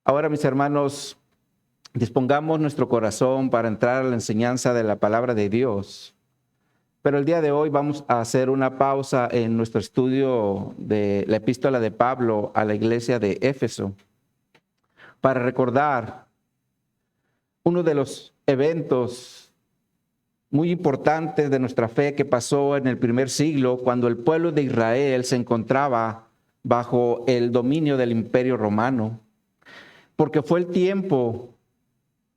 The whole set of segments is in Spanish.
Ahora, mis hermanos, dispongamos nuestro corazón para entrar a la enseñanza de la palabra de Dios. Pero el día de hoy vamos a hacer una pausa en nuestro estudio de la epístola de Pablo a la iglesia de Éfeso para recordar uno de los eventos muy importantes de nuestra fe que pasó en el primer siglo, cuando el pueblo de Israel se encontraba bajo el dominio del Imperio Romano. Porque fue el tiempo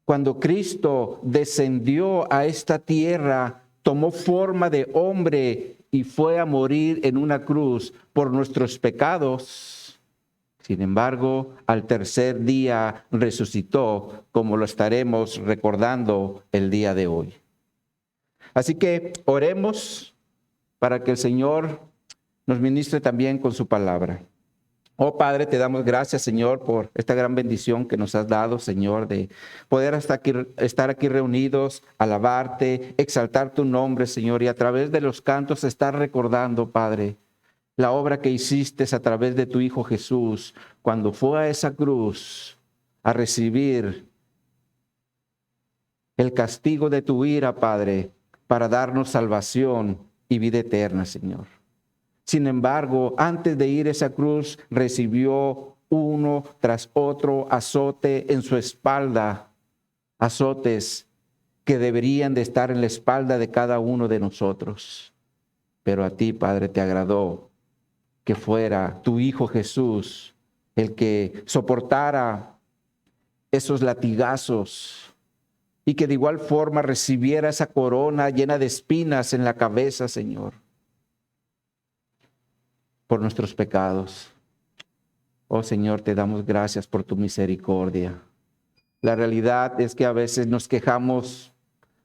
cuando Cristo descendió a esta tierra, tomó forma de hombre y fue a morir en una cruz por nuestros pecados. Sin embargo, al tercer día resucitó, como lo estaremos recordando el día de hoy. Así que oremos para que el Señor nos ministre también con su palabra. Oh Padre, te damos gracias, Señor, por esta gran bendición que nos has dado, Señor, de poder estar aquí reunidos, alabarte, exaltar tu nombre, Señor, y a través de los cantos estar recordando, Padre, la obra que hiciste a través de tu Hijo Jesús, cuando fue a esa cruz a recibir el castigo de tu ira, Padre, para darnos salvación y vida eterna, Señor. Sin embargo, antes de ir a esa cruz, recibió uno tras otro azote en su espalda, azotes que deberían de estar en la espalda de cada uno de nosotros. Pero a ti, Padre, te agradó que fuera tu Hijo Jesús el que soportara esos latigazos y que de igual forma recibiera esa corona llena de espinas en la cabeza, Señor, por nuestros pecados. Oh Señor, te damos gracias por tu misericordia. La realidad es que a veces nos quejamos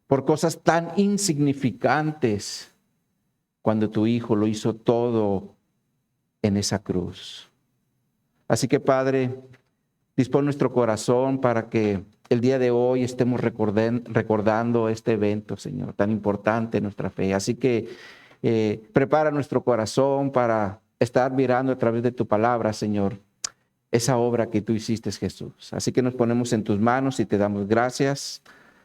por cosas tan insignificantes cuando tu Hijo lo hizo todo en esa cruz. Así que, Padre, dispón nuestro corazón para que el día de hoy estemos recordando este evento, Señor, tan importante en nuestra fe. Así que prepara nuestro corazón para estar mirando a través de tu palabra, Señor, esa obra que tú hiciste, Jesús. Así que nos ponemos en tus manos y te damos gracias.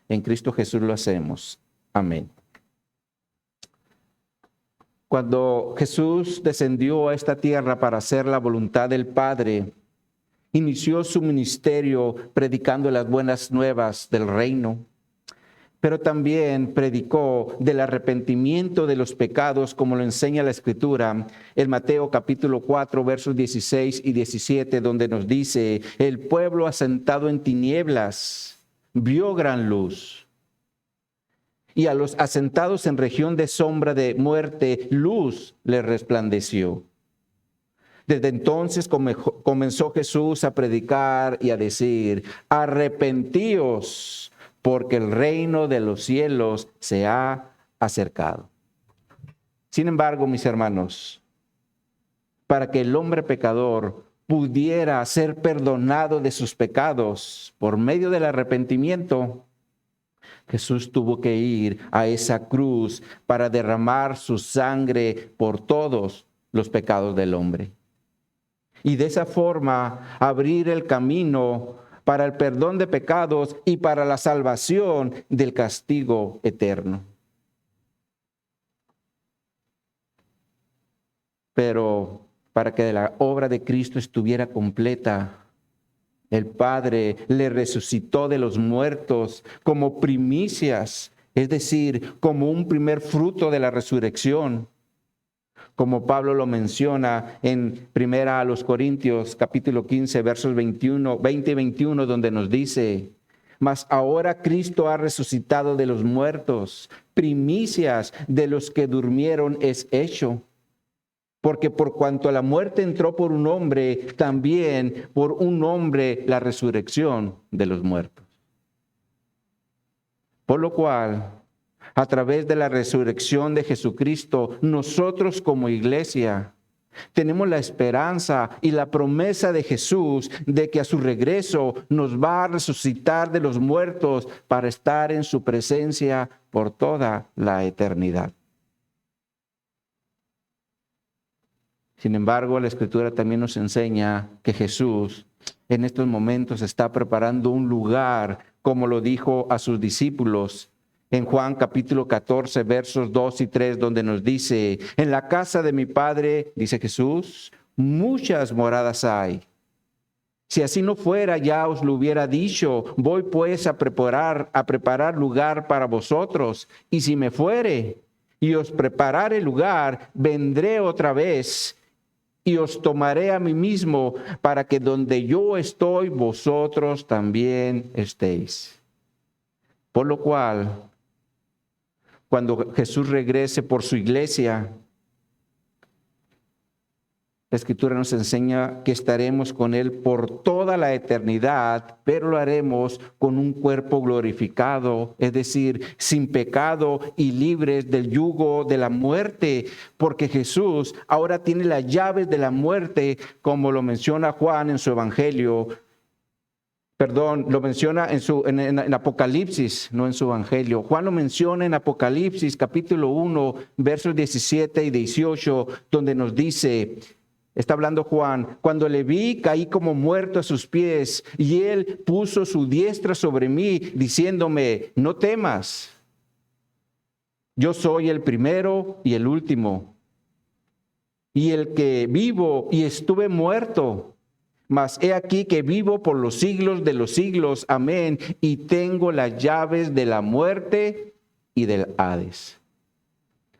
En Cristo Jesús lo hacemos. Amén. Cuando Jesús descendió a esta tierra para hacer la voluntad del Padre, inició su ministerio predicando las buenas nuevas del reino, pero también predicó del arrepentimiento de los pecados, como lo enseña la Escritura en Mateo capítulo 4, versos 16 y 17, donde nos dice: el pueblo asentado en tinieblas vio gran luz, y a los asentados en región de sombra de muerte, luz les resplandeció. Desde entonces comenzó Jesús a predicar y a decir: arrepentíos, porque el reino de los cielos se ha acercado. Sin embargo, mis hermanos, para que el hombre pecador pudiera ser perdonado de sus pecados por medio del arrepentimiento, Jesús tuvo que ir a esa cruz para derramar su sangre por todos los pecados del hombre. Y de esa forma abrir el camino para el perdón de pecados y para la salvación del castigo eterno. Pero para que la obra de Cristo estuviera completa, el Padre le resucitó de los muertos como primicias, es decir, como un primer fruto de la resurrección. Como Pablo lo menciona en 1 Corintios capítulo 15, versos 20 y 21, donde nos dice: mas ahora Cristo ha resucitado de los muertos, primicias de los que durmieron es hecho. Porque por cuanto la muerte entró por un hombre, también por un hombre la resurrección de los muertos. Por lo cual, a través de la resurrección de Jesucristo, nosotros como iglesia tenemos la esperanza y la promesa de Jesús de que a su regreso nos va a resucitar de los muertos para estar en su presencia por toda la eternidad. Sin embargo, la Escritura también nos enseña que Jesús en estos momentos está preparando un lugar, como lo dijo a sus discípulos en Juan capítulo 14, versos 2 y 3, donde nos dice, en la casa de mi Padre, dice Jesús, muchas moradas hay. Si así no fuera, ya os lo hubiera dicho, voy pues a preparar lugar para vosotros, y si me fuere y os preparare lugar, vendré otra vez y os tomaré a mí mismo, para que donde yo estoy, vosotros también estéis. Por lo cual, cuando Jesús regrese por su iglesia, la Escritura nos enseña que estaremos con Él por toda la eternidad, pero lo haremos con un cuerpo glorificado, es decir, sin pecado y libres del yugo de la muerte, porque Jesús ahora tiene las llaves de la muerte, como lo menciona Juan en su Evangelio. Perdón, lo menciona en Apocalipsis, no en su Evangelio. Juan lo menciona en Apocalipsis, capítulo 1, versos 17 y 18, donde nos dice... Está hablando Juan, cuando le vi, caí como muerto a sus pies, y él puso su diestra sobre mí, diciéndome, no temas, yo soy el primero y el último, y el que vivo y estuve muerto, mas he aquí que vivo por los siglos de los siglos, amén, y tengo las llaves de la muerte y del Hades.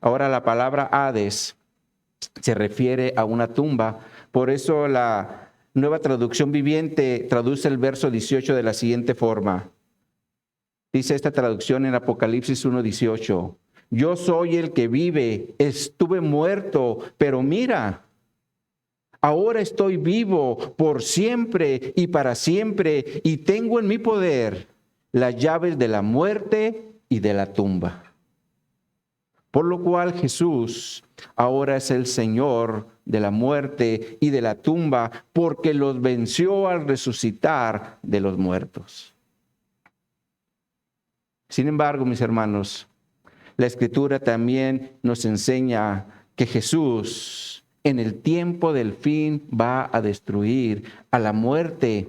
Ahora la palabra Hades se refiere a una tumba. Por eso la Nueva Traducción Viviente traduce el verso 18 de la siguiente forma. Dice esta traducción en Apocalipsis 1:18. Yo soy el que vive, estuve muerto, pero mira, ahora estoy vivo por siempre y para siempre, y tengo en mi poder las llaves de la muerte y de la tumba. Por lo cual Jesús ahora es el Señor de la muerte y de la tumba, porque los venció al resucitar de los muertos. Sin embargo, mis hermanos, la Escritura también nos enseña que Jesús en el tiempo del fin va a destruir a la muerte,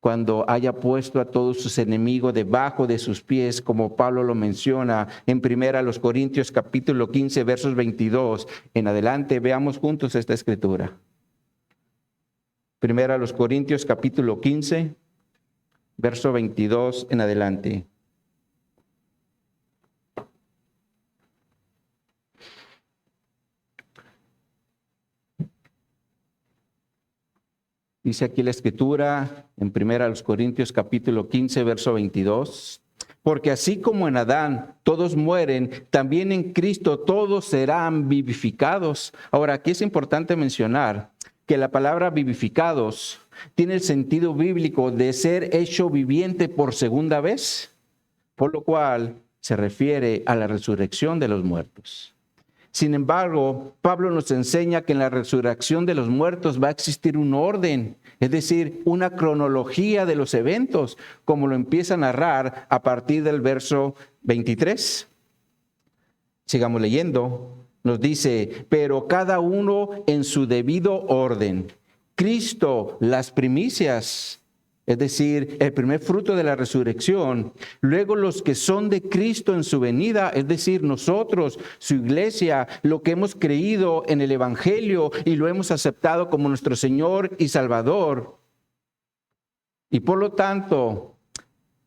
cuando haya puesto a todos sus enemigos debajo de sus pies, como Pablo lo menciona en 1 Corintios capítulo 15, versos 22 en adelante. Veamos juntos esta escritura. 1 Corintios capítulo 15, verso 22 en adelante. Dice aquí la Escritura en 1 Corintios capítulo 15, verso 22. Porque así como en Adán todos mueren, también en Cristo todos serán vivificados. Ahora, aquí es importante mencionar que la palabra vivificados tiene el sentido bíblico de ser hecho viviente por segunda vez, por lo cual se refiere a la resurrección de los muertos. Sin embargo, Pablo nos enseña que en la resurrección de los muertos va a existir un orden, es decir, una cronología de los eventos, como lo empieza a narrar a partir del verso 23. Sigamos leyendo. Nos dice, pero cada uno en su debido orden. Cristo, las primicias, es decir, el primer fruto de la resurrección. Luego los que son de Cristo en su venida, es decir, nosotros, su iglesia, lo que hemos creído en el Evangelio y lo hemos aceptado como nuestro Señor y Salvador. Y por lo tanto,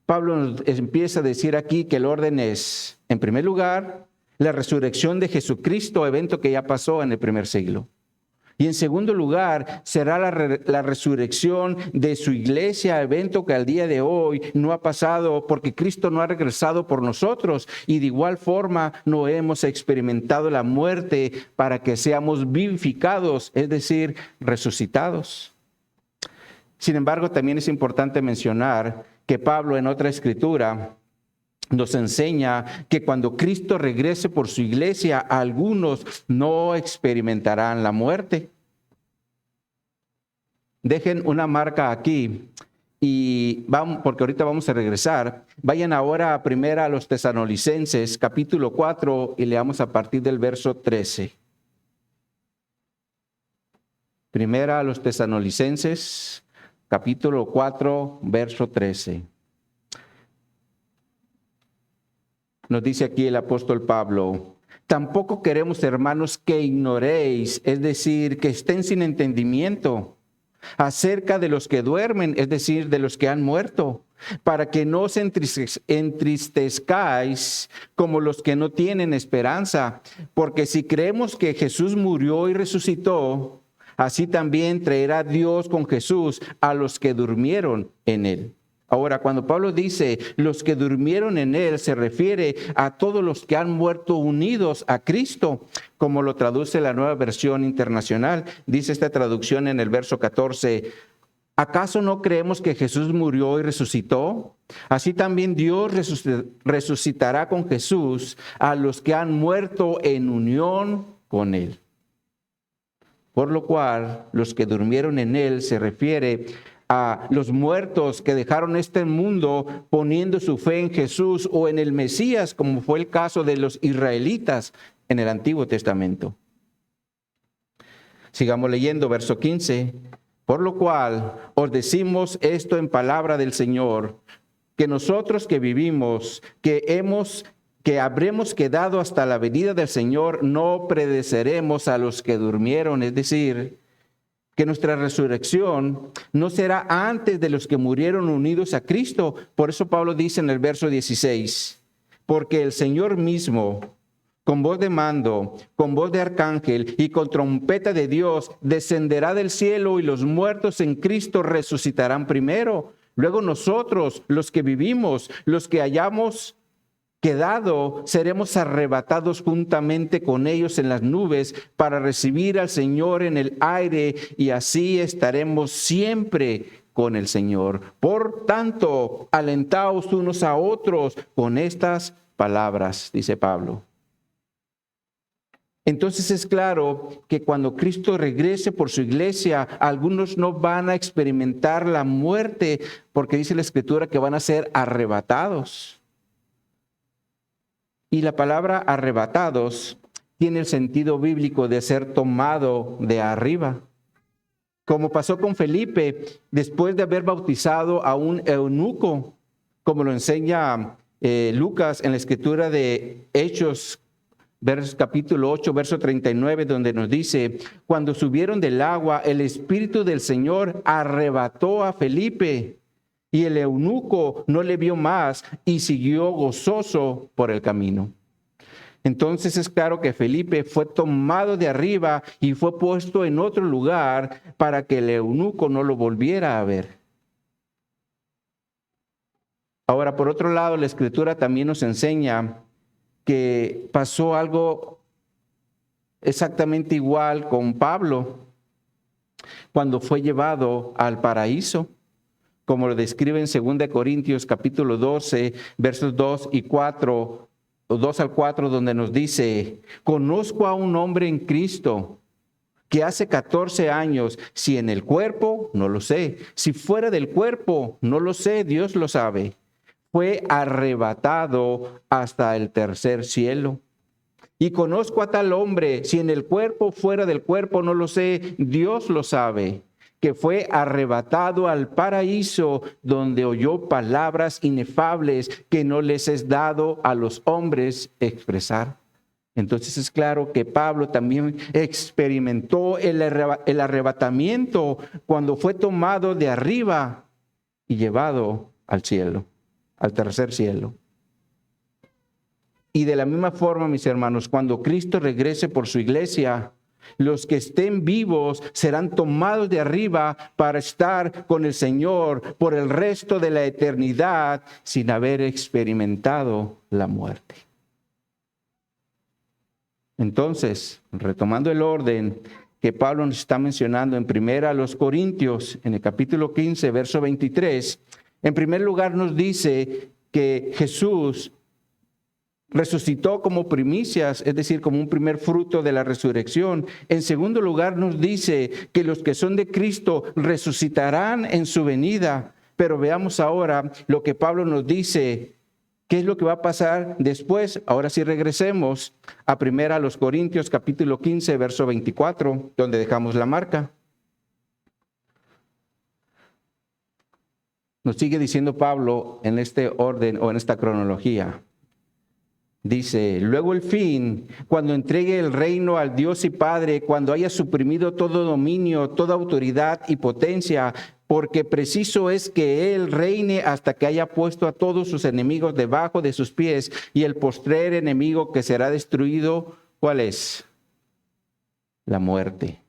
Pablo nos empieza a decir aquí que el orden es, en primer lugar, la resurrección de Jesucristo, evento que ya pasó en el primer siglo. Y en segundo lugar, será la resurrección de su iglesia, evento que al día de hoy no ha pasado porque Cristo no ha regresado por nosotros. Y de igual forma no hemos experimentado la muerte para que seamos vivificados, es decir, resucitados. Sin embargo, también es importante mencionar que Pablo en otra escritura nos enseña que cuando Cristo regrese por su iglesia, algunos no experimentarán la muerte. Dejen una marca aquí y vamos, porque ahorita vamos a regresar. Vayan ahora a primera a los Tesalonicenses, capítulo 4, y leamos a partir del verso 13. Primera a los Tesalonicenses, capítulo 4, verso 13. Nos dice aquí el apóstol Pablo: tampoco queremos, hermanos, que ignoréis, es decir, que estén sin entendimiento acerca de los que duermen, es decir, de los que han muerto, para que no os entristezcáis como los que no tienen esperanza. Porque si creemos que Jesús murió y resucitó, así también traerá Dios con Jesús a los que durmieron en él. Ahora, cuando Pablo dice los que durmieron en él, se refiere a todos los que han muerto unidos a Cristo, como lo traduce la Nueva Versión Internacional. Dice esta traducción en el verso 14: ¿acaso no creemos que Jesús murió y resucitó? Así también Dios resucitará con Jesús a los que han muerto en unión con él. Por lo cual, los que durmieron en él se refiere a los muertos que dejaron este mundo poniendo su fe en Jesús o en el Mesías, como fue el caso de los israelitas en el Antiguo Testamento. Sigamos leyendo, verso 15. Por lo cual os decimos esto en palabra del Señor, que nosotros que vivimos, que habremos quedado hasta la venida del Señor, no precederemos a los que durmieron, es decir, que nuestra resurrección no será antes de los que murieron unidos a Cristo. Por eso Pablo dice en el verso 16, porque el Señor mismo, con voz de mando, con voz de arcángel y con trompeta de Dios, descenderá del cielo, y los muertos en Cristo resucitarán primero. Luego nosotros, los que vivimos, los que hayamos quedado, seremos arrebatados juntamente con ellos en las nubes para recibir al Señor en el aire, y así estaremos siempre con el Señor. Por tanto, alentaos unos a otros con estas palabras, dice Pablo. Entonces es claro que cuando Cristo regrese por su iglesia, algunos no van a experimentar la muerte, porque dice la Escritura que van a ser arrebatados. Y la palabra arrebatados tiene el sentido bíblico de ser tomado de arriba. Como pasó con Felipe, después de haber bautizado a un eunuco, como lo enseña Lucas en la escritura de Hechos, capítulo 8, verso 39, donde nos dice: cuando subieron del agua, el Espíritu del Señor arrebató a Felipe, y el eunuco no le vio más y siguió gozoso por el camino. Entonces es claro que Felipe fue tomado de arriba y fue puesto en otro lugar para que el eunuco no lo volviera a ver. Ahora, por otro lado, la Escritura también nos enseña que pasó algo exactamente igual con Pablo cuando fue llevado al paraíso, como lo describe en 2 Corintios capítulo 12, versos 2 al 4, donde nos dice: conozco a un hombre en Cristo que hace 14 años, si en el cuerpo, no lo sé, si fuera del cuerpo, no lo sé, Dios lo sabe, fue arrebatado hasta el tercer cielo. Y conozco a tal hombre, si en el cuerpo, fuera del cuerpo, no lo sé, Dios lo sabe, que fue arrebatado al paraíso, donde oyó palabras inefables que no les es dado a los hombres expresar. Entonces es claro que Pablo también experimentó el arrebatamiento cuando fue tomado de arriba y llevado al cielo, al tercer cielo. Y de la misma forma, mis hermanos, cuando Cristo regrese por su iglesia, los que estén vivos serán tomados de arriba para estar con el Señor por el resto de la eternidad sin haber experimentado la muerte. Entonces, retomando el orden que Pablo nos está mencionando en 1 Corintios, en el capítulo 15, verso 23, en primer lugar nos dice que Jesús resucitó como primicias, es decir, como un primer fruto de la resurrección. En segundo lugar, nos dice que los que son de Cristo resucitarán en su venida. Pero veamos ahora lo que Pablo nos dice. ¿Qué es lo que va a pasar después? Ahora sí regresemos a 1 Corintios capítulo 15, verso 24, donde dejamos la marca. Nos sigue diciendo Pablo en este orden o en esta cronología. Dice, luego el fin, cuando entregue el reino al Dios y Padre, cuando haya suprimido todo dominio, toda autoridad y potencia, porque preciso es que Él reine hasta que haya puesto a todos sus enemigos debajo de sus pies, y el postrer enemigo que será destruido, ¿cuál es? La muerte.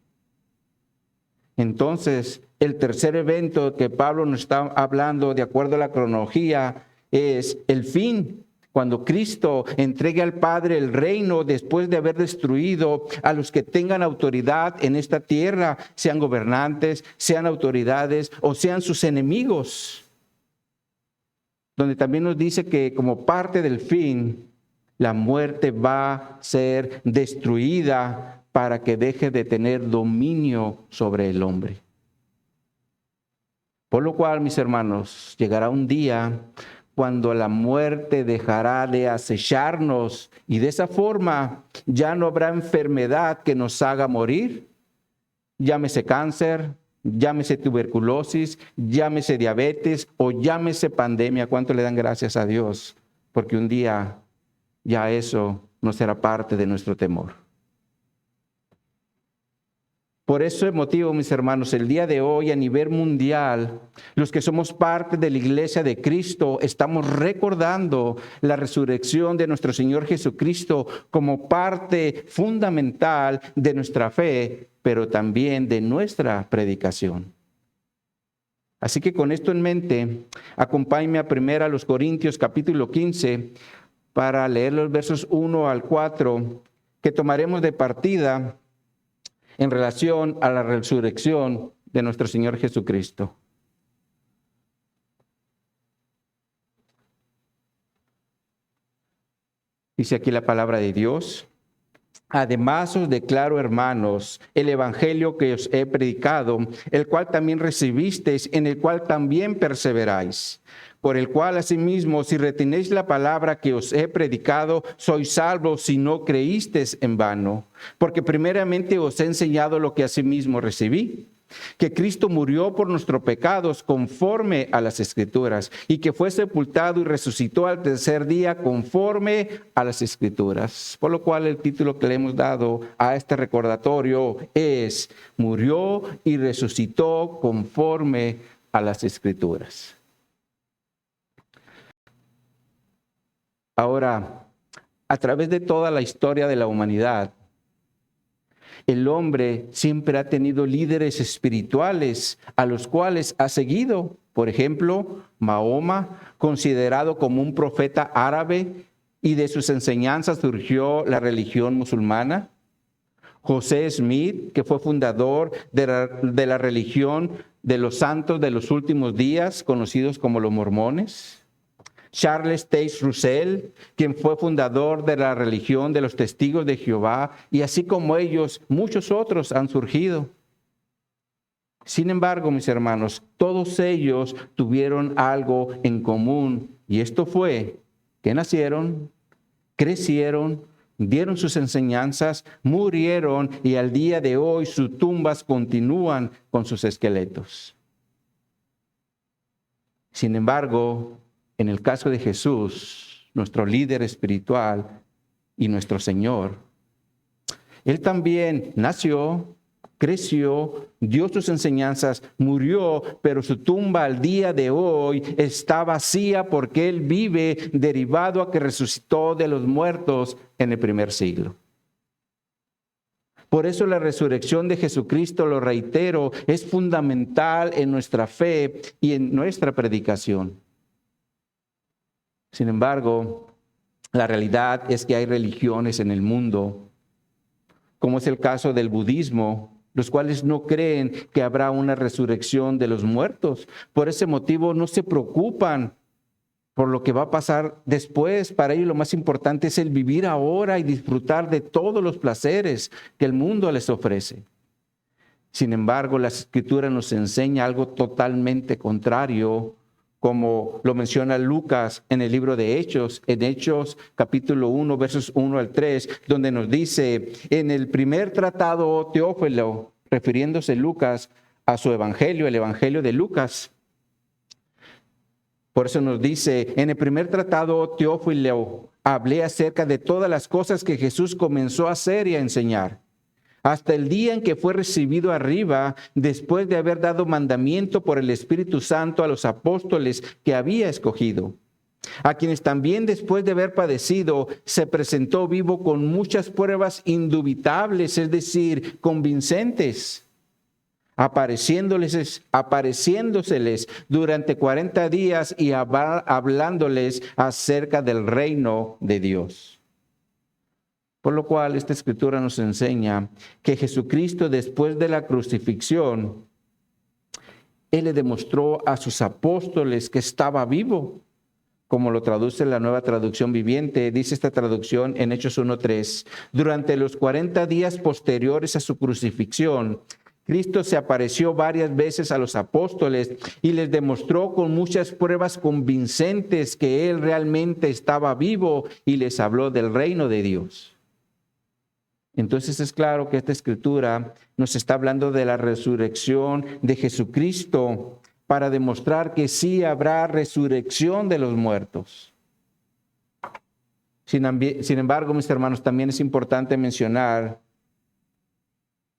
Entonces, el tercer evento que Pablo nos está hablando, de acuerdo a la cronología, es el fin. Cuando Cristo entregue al Padre el reino después de haber destruido a los que tengan autoridad en esta tierra, sean gobernantes, sean autoridades o sean sus enemigos. Donde también nos dice que como parte del fin, la muerte va a ser destruida para que deje de tener dominio sobre el hombre. Por lo cual, mis hermanos, llegará un día cuando la muerte dejará de acecharnos y de esa forma ya no habrá enfermedad que nos haga morir. Llámese cáncer, llámese tuberculosis, llámese diabetes o llámese pandemia. ¿Cuánto le dan gracias a Dios? Porque un día ya eso no será parte de nuestro temor. Por ese motivo, mis hermanos, el día de hoy a nivel mundial, los que somos parte de la Iglesia de Cristo, estamos recordando la resurrección de nuestro Señor Jesucristo como parte fundamental de nuestra fe, pero también de nuestra predicación. Así que con esto en mente, acompáñenme a 1 Corintios capítulo 15 para leer los versos 1 al 4 que tomaremos de partida en relación a la resurrección de nuestro Señor Jesucristo. Dice aquí la palabra de Dios. Además os declaro, hermanos, el evangelio que os he predicado, el cual también recibisteis, en el cual también perseveráis, por el cual asimismo, si retenéis la palabra que os he predicado, sois salvos si no creísteis en vano. Porque primeramente os he enseñado lo que asimismo recibí, que Cristo murió por nuestros pecados conforme a las Escrituras, y que fue sepultado y resucitó al tercer día conforme a las Escrituras. Por lo cual el título que le hemos dado a este recordatorio es: murió y resucitó conforme a las Escrituras. Ahora, a través de toda la historia de la humanidad, el hombre siempre ha tenido líderes espirituales a los cuales ha seguido. Por ejemplo, Mahoma, considerado como un profeta árabe, y de sus enseñanzas surgió la religión musulmana. José Smith, que fue fundador de la religión de los santos de los últimos días, conocidos como los mormones. Charles Taze Russell, quien fue fundador de la religión de los testigos de Jehová, y así como ellos, muchos otros han surgido. Sin embargo, mis hermanos, todos ellos tuvieron algo en común, y esto fue que nacieron, crecieron, dieron sus enseñanzas, murieron, y al día de hoy sus tumbas continúan con sus esqueletos. Sin embargo, en el caso de Jesús, nuestro líder espiritual y nuestro Señor, Él también nació, creció, dio sus enseñanzas, murió, pero su tumba al día de hoy está vacía porque Él vive derivado a que resucitó de los muertos en el primer siglo. Por eso la resurrección de Jesucristo, lo reitero, es fundamental en nuestra fe y en nuestra predicación. Sin embargo, la realidad es que hay religiones en el mundo, como es el caso del budismo, los cuales no creen que habrá una resurrección de los muertos. Por ese motivo no se preocupan por lo que va a pasar después. Para ellos lo más importante es el vivir ahora y disfrutar de todos los placeres que el mundo les ofrece. Sin embargo, la Escritura nos enseña algo totalmente contrario, como lo menciona Lucas en el libro de Hechos, en Hechos capítulo 1, versos 1 al 3, donde nos dice, en el primer tratado Teófilo, refiriéndose Lucas a su evangelio, el evangelio de Lucas, Por eso nos dice, en el primer tratado, Teófilo, hablé acerca de todas las cosas que Jesús comenzó a hacer y a enseñar, hasta el día en que fue recibido arriba, después de haber dado mandamiento por el Espíritu Santo a los apóstoles que había escogido, a quienes también después de haber padecido, se presentó vivo con muchas pruebas indubitables, es decir, convincentes, apareciéndoseles durante 40 días y hablándoles acerca del reino de Dios. Por lo cual esta escritura nos enseña que Jesucristo, después de la crucifixión, Él le demostró a sus apóstoles que estaba vivo, como lo traduce la Nueva Traducción Viviente. Dice esta traducción en Hechos 1:3. Durante los 40 días posteriores a su crucifixión, Cristo se apareció varias veces a los apóstoles y les demostró con muchas pruebas convincentes que Él realmente estaba vivo y les habló del reino de Dios. Entonces es claro que esta escritura nos está hablando de la resurrección de Jesucristo para demostrar que sí habrá resurrección de los muertos. Sin embargo, mis hermanos, también es importante mencionar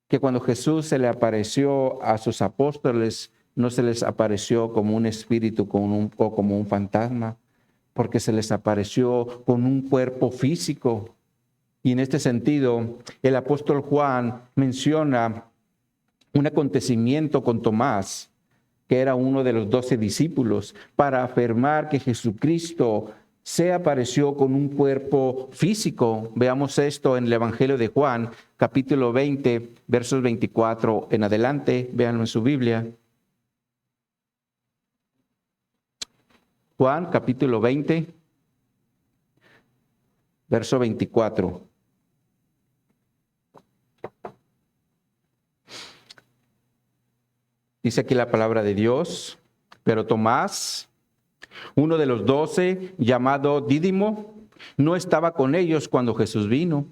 que cuando Jesús se le apareció a sus apóstoles, no se les apareció como un espíritu o como un fantasma, porque se les apareció con un cuerpo físico. Y en este sentido, el apóstol Juan menciona un acontecimiento con Tomás, que era uno de los 12 discípulos, para afirmar que Jesucristo se apareció con un cuerpo físico. Veamos esto en el Evangelio de Juan, capítulo 20, versos 24 en adelante. Véanlo en su Biblia. Juan, capítulo 20, verso 24. Dice aquí la palabra de Dios: pero Tomás, uno de los 12, llamado Dídimo, no estaba con ellos cuando Jesús vino.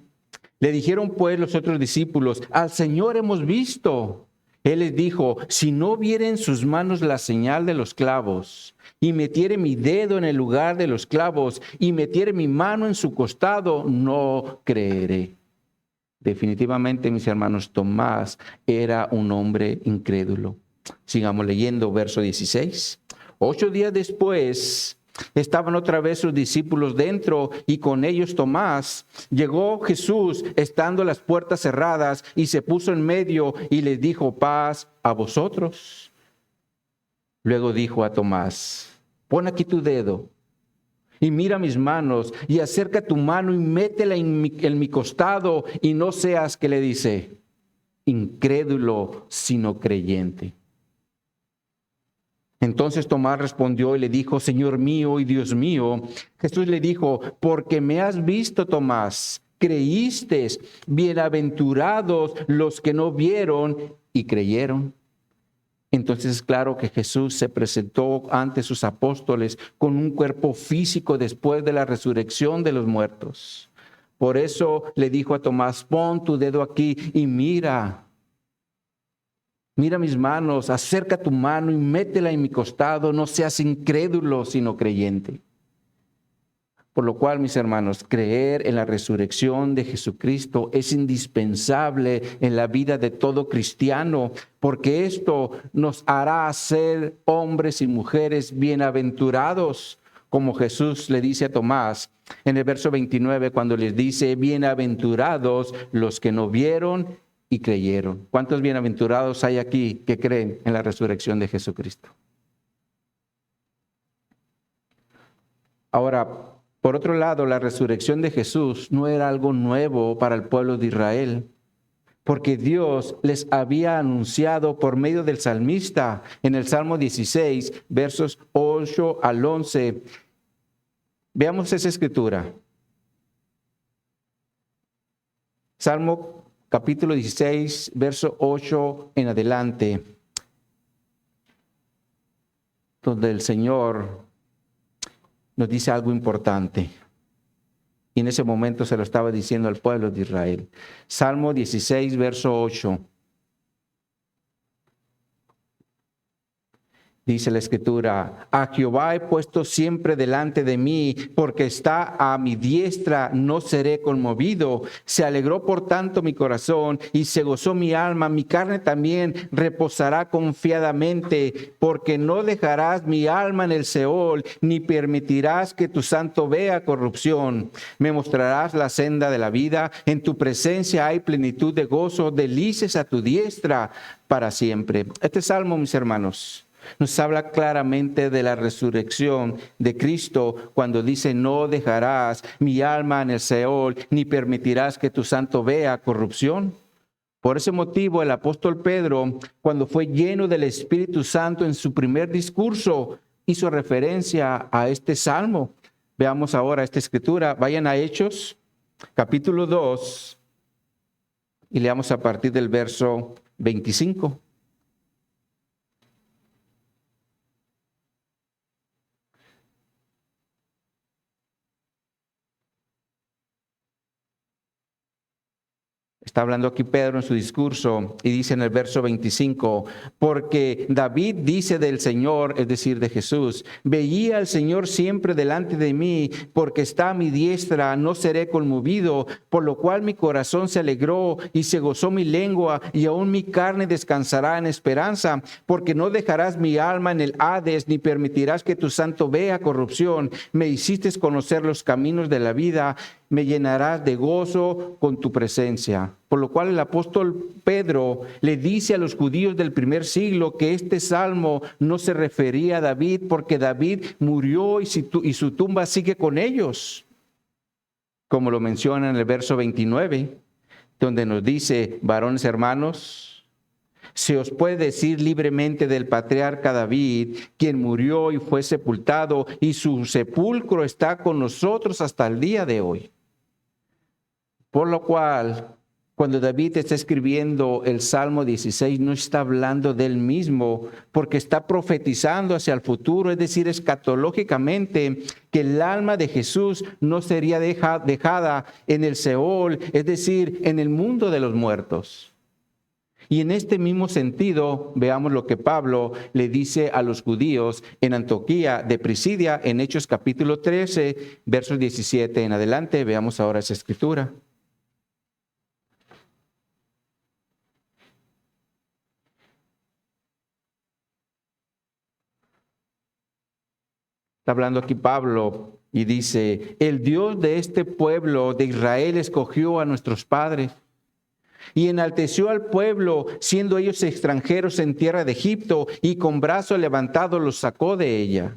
Le dijeron pues los otros discípulos: al Señor hemos visto. Él les dijo: si no viere en sus manos la señal de los clavos, y metiere mi dedo en el lugar de los clavos, y metiere mi mano en su costado, no creeré. Definitivamente, mis hermanos, Tomás era un hombre incrédulo. Sigamos leyendo, verso 16. 8 días después, estaban otra vez sus discípulos dentro y con ellos Tomás. Llegó Jesús estando las puertas cerradas y se puso en medio y les dijo: paz a vosotros. Luego dijo a Tomás: pon aquí tu dedo y mira mis manos, y acerca tu mano y métela en mi costado, y no seas, ¿qué le dice? Incrédulo, sino creyente. Entonces Tomás respondió y le dijo: Señor mío y Dios mío. Jesús le dijo: porque me has visto, Tomás, creíste. Bienaventurados los que no vieron y creyeron. Entonces es claro que Jesús se presentó ante sus apóstoles con un cuerpo físico después de la resurrección de los muertos. Por eso le dijo a Tomás: pon tu dedo aquí y mira. Mira mis manos, acerca tu mano y métela en mi costado, no seas incrédulo, sino creyente. Por lo cual, mis hermanos, creer en la resurrección de Jesucristo es indispensable en la vida de todo cristiano, porque esto nos hará ser hombres y mujeres bienaventurados, como Jesús le dice a Tomás en el verso 29, cuando les dice: bienaventurados los que no vieron y creyeron. ¿Cuántos bienaventurados hay aquí que creen en la resurrección de Jesucristo? Ahora, por otro lado, la resurrección de Jesús no era algo nuevo para el pueblo de Israel, porque Dios les había anunciado por medio del salmista en el Salmo 16, versos 8 al 11. Veamos esa escritura. Salmo capítulo 16, verso 8 en adelante, donde el Señor nos dice algo importante. Y en ese momento se lo estaba diciendo al pueblo de Israel. Salmo 16, verso 8. Dice la Escritura, a Jehová he puesto siempre delante de mí, porque está a mi diestra, no seré conmovido. Se alegró por tanto mi corazón y se gozó mi alma, mi carne también reposará confiadamente, porque no dejarás mi alma en el Seol, ni permitirás que tu santo vea corrupción. Me mostrarás la senda de la vida, en tu presencia hay plenitud de gozo, delicias a tu diestra para siempre. Este salmo, mis hermanos, nos habla claramente de la resurrección de Cristo cuando dice, no dejarás mi alma en el Seol, ni permitirás que tu santo vea corrupción. Por ese motivo, el apóstol Pedro, cuando fue lleno del Espíritu Santo en su primer discurso, hizo referencia a este salmo. Veamos ahora esta escritura. Vayan a Hechos, capítulo 2, y leamos a partir del verso 25. Está hablando aquí Pedro en su discurso y dice en el verso 25, porque David dice del Señor, es decir, de Jesús, veía al Señor siempre delante de mí, porque está a mi diestra, no seré conmovido, por lo cual mi corazón se alegró y se gozó mi lengua, y aún mi carne descansará en esperanza, porque no dejarás mi alma en el Hades, ni permitirás que tu santo vea corrupción. Me hiciste conocer los caminos de la vida, me llenarás de gozo con tu presencia. Por lo cual el apóstol Pedro le dice a los judíos del primer siglo que este salmo no se refería a David, porque David murió y su tumba sigue con ellos. Como lo menciona en el verso 29, donde nos dice, varones hermanos, se os puede decir libremente del patriarca David, quien murió y fue sepultado, y su sepulcro está con nosotros hasta el día de hoy. Por lo cual, cuando David está escribiendo el Salmo 16, no está hablando de él mismo, porque está profetizando hacia el futuro, es decir, escatológicamente, que el alma de Jesús no sería dejada en el Seol, es decir, en el mundo de los muertos. Y en este mismo sentido, veamos lo que Pablo le dice a los judíos en Antioquía de Pisidia, en Hechos capítulo 13, versos 17 en adelante. Veamos ahora esa escritura. Está hablando aquí Pablo y dice, el Dios de este pueblo de Israel escogió a nuestros padres y enalteció al pueblo, siendo ellos extranjeros en tierra de Egipto, y con brazo levantado los sacó de ella.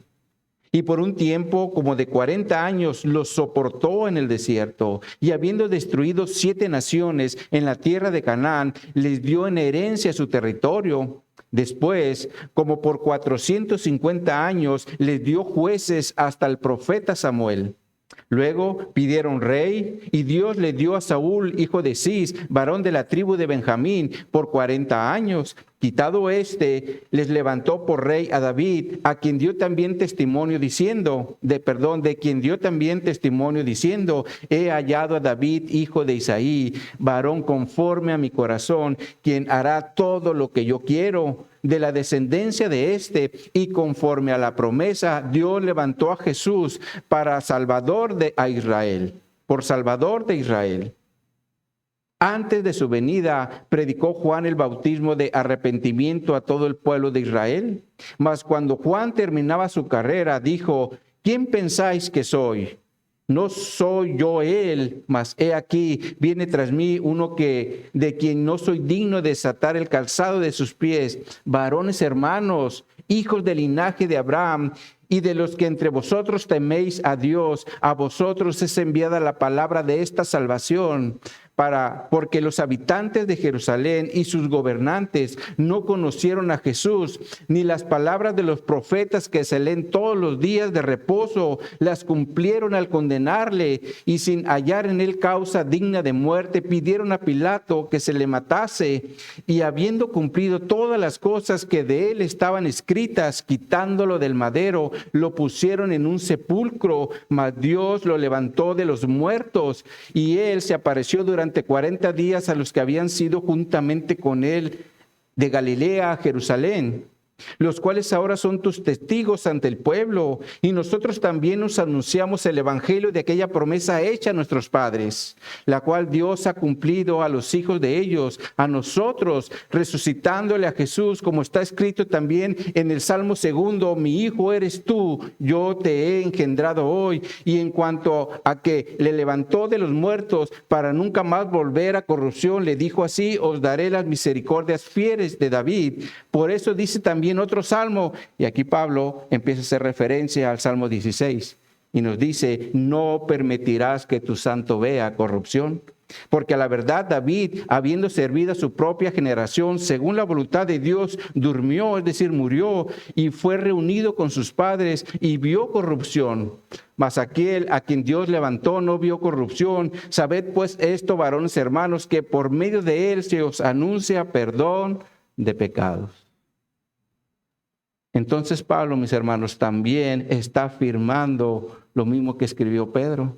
Y por un tiempo, como de 40 años, los soportó en el desierto. Y habiendo destruido 7 naciones en la tierra de Canaán, les dio en herencia su territorio. Después, como por 450 años, les dio jueces hasta el profeta Samuel. Luego pidieron rey, y Dios le dio a Saúl, hijo de Cis, varón de la tribu de Benjamín, por 40 años. Quitado este, les levantó por rey a David, a quien dio también testimonio diciendo, de quien dio también testimonio diciendo, he hallado a David, hijo de Isaí, varón conforme a mi corazón, quien hará todo lo que yo quiero. De la descendencia de este, y conforme a la promesa, Dios levantó a Jesús para Salvador a Israel, por Salvador de Israel. Antes de su venida, predicó Juan el bautismo de arrepentimiento a todo el pueblo de Israel. Mas cuando Juan terminaba su carrera, dijo, ¿quién pensáis que soy? No soy yo él, mas he aquí, viene tras mí uno de quien no soy digno de desatar el calzado de sus pies. Varones hermanos, hijos del linaje de Abraham, y de los que entre vosotros teméis a Dios, a vosotros es enviada la palabra de esta salvación, porque los habitantes de Jerusalén y sus gobernantes no conocieron a Jesús, ni las palabras de los profetas que se leen todos los días de reposo, las cumplieron al condenarle, y sin hallar en él causa digna de muerte, pidieron a Pilato que se le matase, y habiendo cumplido todas las cosas que de él estaban escritas, quitándolo del madero, lo pusieron en un sepulcro, mas Dios lo levantó de los muertos, y él se apareció durante 40 días a los que habían sido juntamente con él de Galilea a Jerusalén. los cuales ahora son tus testigos ante el pueblo, y nosotros también nos anunciamos el evangelio de aquella promesa hecha a nuestros padres, la cual Dios ha cumplido a los hijos de ellos, a nosotros, resucitándole a Jesús, como está escrito también en el Salmo 2, mi hijo eres tú, yo te he engendrado hoy. Y en cuanto a que le levantó de los muertos para nunca más volver a corrupción, le dijo así: os daré las misericordias fieles de David. Por eso dice también otro salmo, y aquí Pablo empieza a hacer referencia al Salmo 16 y nos dice: no permitirás que tu santo vea corrupción. Porque a la verdad David, habiendo servido a su propia generación según la voluntad de Dios, durmió, es decir, murió, y fue reunido con sus padres y vio corrupción. Mas aquel a quien Dios levantó no vio corrupción. Sabed pues esto, varones hermanos, que por medio de él se os anuncia perdón de pecados. Entonces Pablo, mis hermanos, también está afirmando lo mismo que escribió Pedro.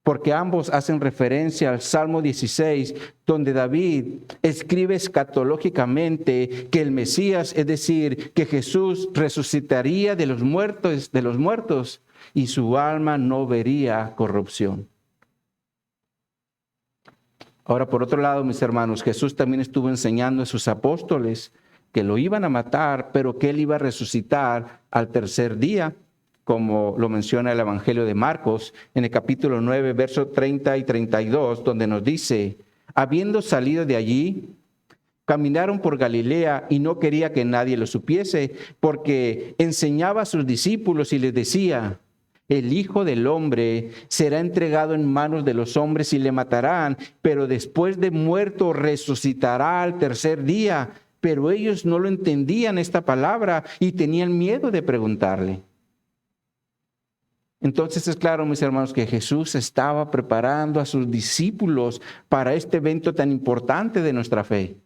Porque ambos hacen referencia al Salmo 16, donde David escribe escatológicamente que el Mesías, es decir, que Jesús resucitaría de los muertos, y su alma no vería corrupción. Ahora, por otro lado, mis hermanos, Jesús también estuvo enseñando a sus apóstoles que lo iban a matar, pero que él iba a resucitar al tercer día, como lo menciona el Evangelio de Marcos, en el capítulo 9, versos 30 y 32, donde nos dice: habiendo salido de allí, caminaron por Galilea y no quería que nadie lo supiese, porque enseñaba a sus discípulos y les decía: el Hijo del Hombre será entregado en manos de los hombres y le matarán, pero después de muerto resucitará al tercer día. Pero ellos no lo entendían esta palabra y tenían miedo de preguntarle. Entonces es claro, mis hermanos, que Jesús estaba preparando a sus discípulos para este evento tan importante de nuestra fe.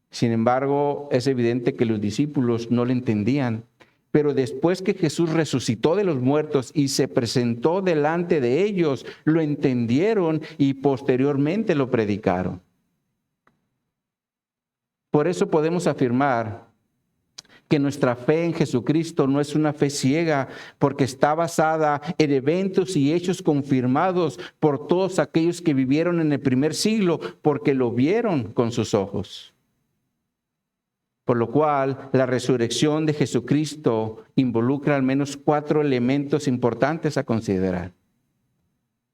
Sin embargo, es evidente que los discípulos no lo entendían. Pero después que Jesús resucitó de los muertos y se presentó delante de ellos, lo entendieron y posteriormente lo predicaron. Por eso podemos afirmar que nuestra fe en Jesucristo no es una fe ciega, porque está basada en eventos y hechos confirmados por todos aquellos que vivieron en el primer siglo, porque lo vieron con sus ojos. Por lo cual, la resurrección de Jesucristo involucra al menos 4 elementos importantes a considerar.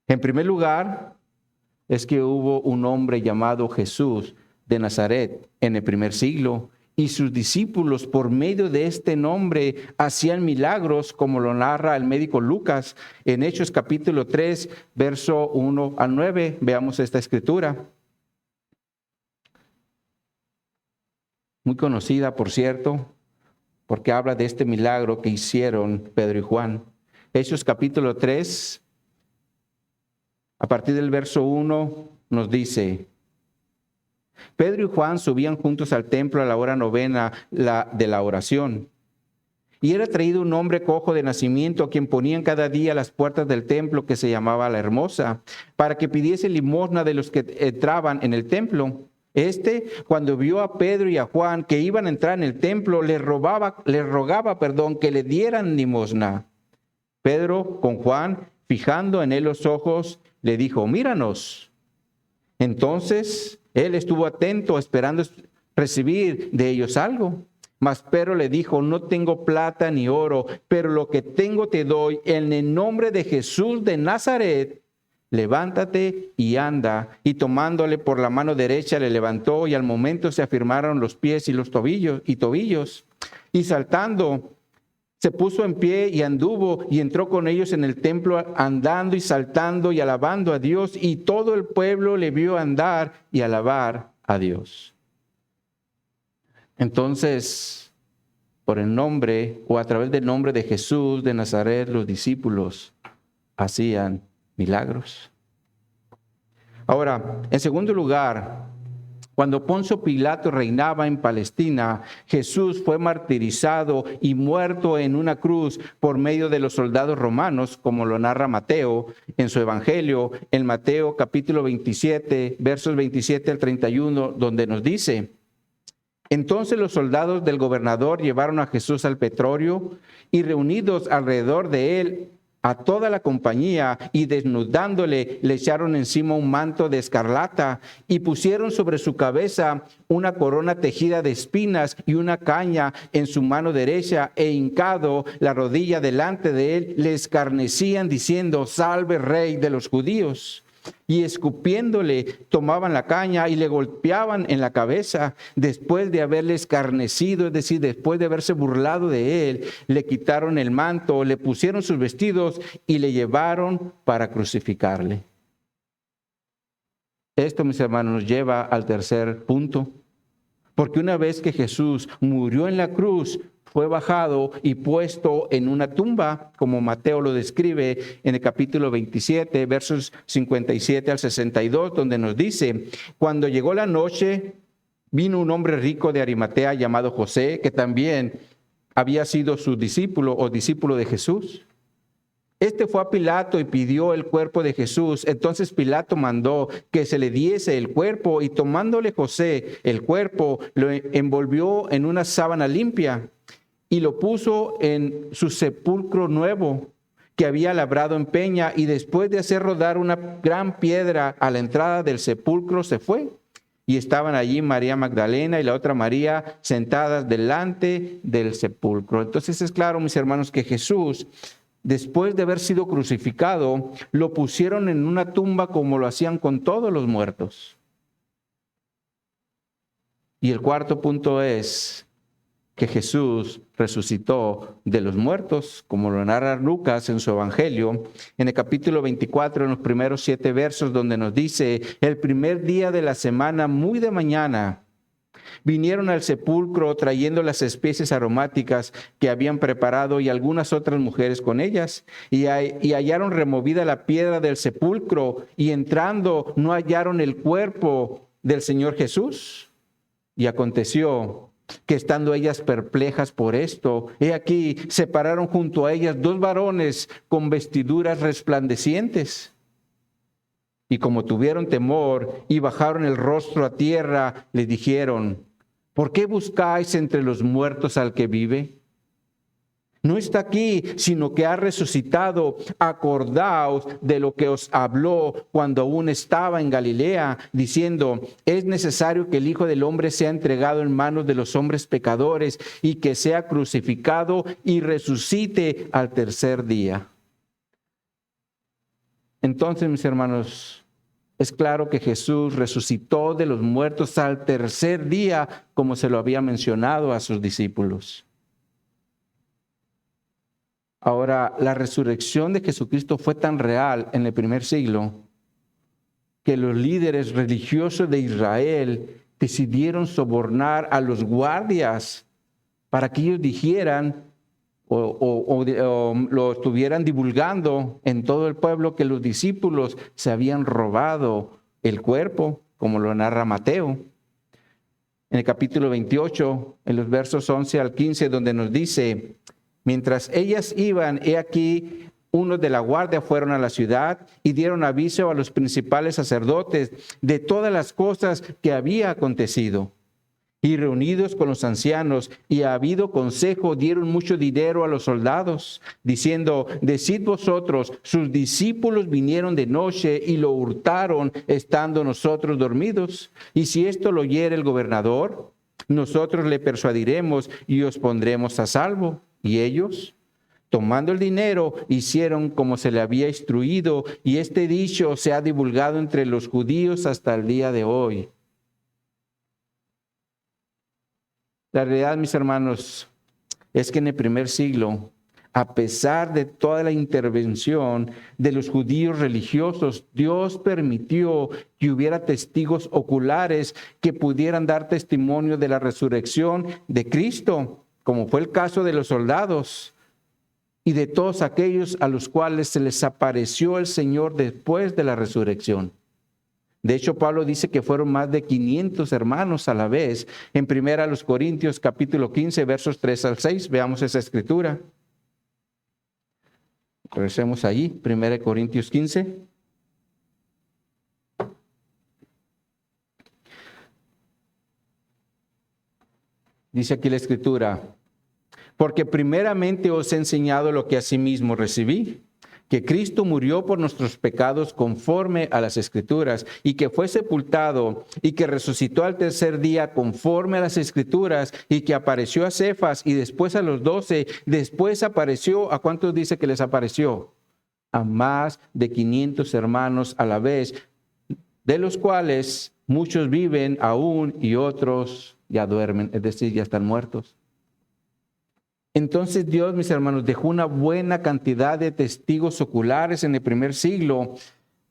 En primer lugar, es que hubo un hombre llamado Jesús de Nazaret en el primer siglo, y sus discípulos por medio de este nombre hacían milagros, como lo narra el médico Lucas en Hechos capítulo 3, verso 1 al 9. Veamos esta escritura. Muy conocida, por cierto, porque habla de este milagro que hicieron Pedro y Juan. Hechos capítulo 3, a partir del verso 1, nos dice: Pedro y Juan subían juntos al templo a la hora novena de la oración. Y era traído un hombre cojo de nacimiento, a quien ponían cada día a las puertas del templo, que se llamaba La Hermosa, para que pidiese limosna de los que entraban en el templo. Cuando vio a Pedro y a Juan que iban a entrar en el templo, les rogaba, que le dieran limosna. Pedro, con Juan, fijando en él los ojos, le dijo: míranos. Entonces él estuvo atento, esperando recibir de ellos algo. Mas Pedro le dijo: no tengo plata ni oro, pero lo que tengo te doy. En el nombre de Jesús de Nazaret, levántate y anda. Y tomándole por la mano derecha le levantó, y al momento se afirmaron los pies y los tobillos. Y saltando, se puso en pie y anduvo, y entró con ellos en el templo, andando y saltando y alabando a Dios. Y todo el pueblo le vio andar y alabar a Dios. Entonces, por el nombre o a través del nombre de Jesús de Nazaret, los discípulos hacían milagros. Ahora, en segundo lugar, cuando Poncio Pilato reinaba en Palestina, Jesús fue martirizado y muerto en una cruz por medio de los soldados romanos, como lo narra Mateo en su Evangelio, en Mateo capítulo 27, versos 27 al 31, donde nos dice: Entonces los soldados del gobernador llevaron a Jesús al pretorio y reunidos alrededor de él a toda la compañía y desnudándole le echaron encima un manto de escarlata y pusieron sobre su cabeza una corona tejida de espinas y una caña en su mano derecha e hincado la rodilla delante de él le escarnecían diciendo: Salve, Rey de los judíos. Y escupiéndole tomaban la caña y le golpeaban en la cabeza. Después de haberle escarnecido, es decir, después de haberse burlado de él, le quitaron el manto, le pusieron sus vestidos y le llevaron para crucificarle. Esto, mis hermanos, nos lleva al tercer punto. Porque una vez que Jesús murió en la cruz, fue bajado y puesto en una tumba, como Mateo lo describe en el capítulo 27, versos 57 al 62, donde nos dice: cuando llegó la noche, vino un hombre rico de Arimatea llamado José, que también había sido su discípulo o discípulo de Jesús. Este fue a Pilato y pidió el cuerpo de Jesús. Entonces Pilato mandó que se le diese el cuerpo y tomándole José el cuerpo, lo envolvió en una sábana limpia y lo puso en su sepulcro nuevo que había labrado en peña, y después de hacer rodar una gran piedra a la entrada del sepulcro se fue. Y estaban allí María Magdalena y la otra María sentadas delante del sepulcro. Entonces es claro, mis hermanos, que Jesús, después de haber sido crucificado, lo pusieron en una tumba como lo hacían con todos los muertos. Y el cuarto punto es que Jesús resucitó de los muertos, como lo narra Lucas en su Evangelio, en el capítulo 24, en los primeros 7 versos, donde nos dice: el primer día de la semana, muy de mañana, vinieron al sepulcro trayendo las especies aromáticas que habían preparado y algunas otras mujeres con ellas, y hallaron removida la piedra del sepulcro, y entrando no hallaron el cuerpo del Señor Jesús. Y aconteció que estando ellas perplejas por esto, he aquí se pararon junto a ellas 2 varones con vestiduras resplandecientes. Y como tuvieron temor y bajaron el rostro a tierra, les dijeron: ¿por qué buscáis entre los muertos al que vive? No está aquí, sino que ha resucitado. Acordaos de lo que os habló cuando aún estaba en Galilea, diciendo: es necesario que el Hijo del Hombre sea entregado en manos de los hombres pecadores y que sea crucificado y resucite al tercer día. Entonces, mis hermanos, es claro que Jesús resucitó de los muertos al tercer día, como se lo había mencionado a sus discípulos. Ahora, la resurrección de Jesucristo fue tan real en el primer siglo que los líderes religiosos de Israel decidieron sobornar a los guardias para que ellos dijeran o lo estuvieran divulgando en todo el pueblo que los discípulos se habían robado el cuerpo, como lo narra Mateo. En el capítulo 28, en los versos 11 al 15, donde nos dice: mientras ellas iban, he aquí, unos de la guardia fueron a la ciudad y dieron aviso a los principales sacerdotes de todas las cosas que había acontecido. Y reunidos con los ancianos y habido consejo, dieron mucho dinero a los soldados, diciendo: decid vosotros, sus discípulos vinieron de noche y lo hurtaron estando nosotros dormidos. Y si esto lo oyere el gobernador, nosotros le persuadiremos y os pondremos a salvo. Y ellos, tomando el dinero, hicieron como se le había instruido, y este dicho se ha divulgado entre los judíos hasta el día de hoy. La realidad, mis hermanos, es que en el primer siglo, a pesar de toda la intervención de los judíos religiosos, Dios permitió que hubiera testigos oculares que pudieran dar testimonio de la resurrección de Cristo, como fue el caso de los soldados y de todos aquellos a los cuales se les apareció el Señor después de la resurrección. De hecho, Pablo dice que fueron más de 500 hermanos a la vez. En 1 Corintios capítulo 15, versos 3 al 6, veamos esa escritura. Regresemos allí, 1 Corintios 15. Dice aquí la Escritura, porque primeramente os he enseñado lo que asimismo recibí, que Cristo murió por nuestros pecados conforme a las Escrituras, y que fue sepultado, y que resucitó al tercer día conforme a las Escrituras, y que apareció a Cefas, y después a los 12, después apareció, ¿a cuántos dice que les apareció? A más de 500 hermanos a la vez, de los cuales muchos viven aún y otros ya duermen, es decir, ya están muertos. Entonces Dios, mis hermanos, dejó una buena cantidad de testigos oculares en el primer siglo